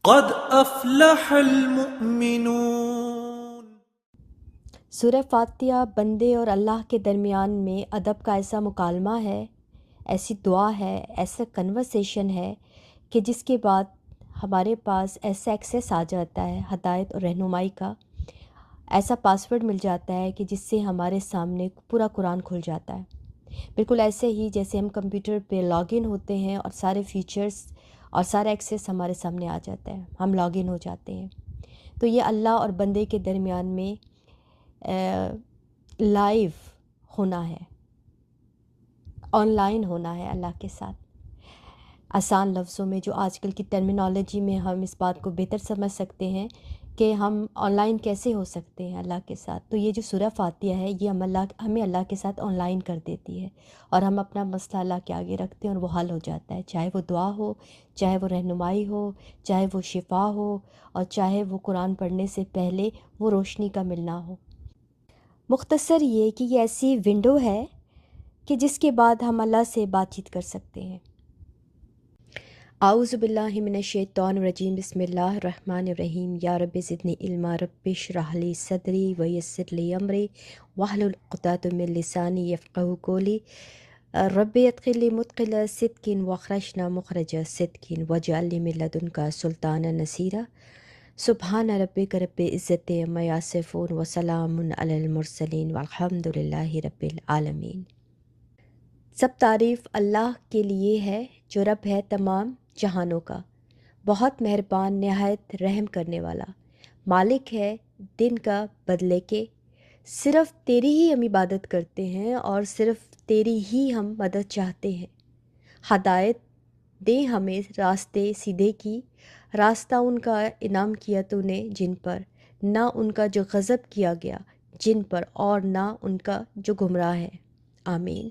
قد افلح المؤمنون۔ سورہ فاتحہ بندے اور اللہ کے درمیان میں ادب کا ایسا مکالمہ ہے، ایسی دعا ہے، ایسا کنورسیشن ہے کہ جس کے بعد ہمارے پاس ایسا ایکسیس آ جاتا ہے ہدایت اور رہنمائی کا، ایسا پاسورڈ مل جاتا ہے کہ جس سے ہمارے سامنے پورا قرآن کھل جاتا ہے۔ بالکل ایسے ہی جیسے ہم کمپیوٹر پہ لاگ ان ہوتے ہیں اور سارے فیچرز اور سارا ایکسیس ہمارے سامنے آ جاتا ہے، ہم لاگ ان ہو جاتے ہیں۔ تو یہ اللہ اور بندے کے درمیان میں لائیو ہونا ہے، آن لائن ہونا ہے اللہ کے ساتھ۔ آسان لفظوں میں جو آج کل کی ٹرمینالوجی میں ہم اس بات کو بہتر سمجھ سکتے ہیں کہ ہم آن لائن کیسے ہو سکتے ہیں اللہ کے ساتھ۔ تو یہ جو سورہ فاتحہ ہے یہ ہمیں اللہ کے ساتھ آن لائن کر دیتی ہے، اور ہم اپنا مسئلہ اللہ کے آگے رکھتے ہیں اور وہ حل ہو جاتا ہے، چاہے وہ دعا ہو، چاہے وہ رہنمائی ہو، چاہے وہ شفا ہو، اور چاہے وہ قرآن پڑھنے سے پہلے وہ روشنی کا ملنا ہو۔ مختصر یہ کہ یہ ایسی ونڈو ہے کہ جس کے بعد ہم اللہ سے بات چیت کر سکتے ہیں۔ اعوذ باللہ من الشیطان الرجیم، بسم اللہ الرحمن الرحیم۔ یا رب زدنی علما، رب اشرح لی صدری ویسر لی امری واحلل عقدۃ من لسانی یفقہوا قولی۔ رب ادخلنی مدخل صدق واخرجنا مخرج صدق واجعل من لدنک سلطانا نصیرا۔ سبحان ربک رب العزۃ عما یصفون وسلام علی المرسلین والحمد للہ رب العالمین۔ سب تعریف اللہ کے لیے ہے جو رب ہے تمام جہانوں کا، بہت مہربان نہایت رحم کرنے والا، مالک ہے دن کا بدلے کے۔ صرف تیری ہی ہم عبادت کرتے ہیں اور صرف تیری ہی ہم مدد چاہتے ہیں۔ ہدایت دے ہمیں راستے سیدھے کی، راستہ ان کا انعام کیا تو نے جن پر، نہ ان کا جو غضب کیا گیا جن پر، اور نہ ان کا جو گمراہ ہے۔ آمین۔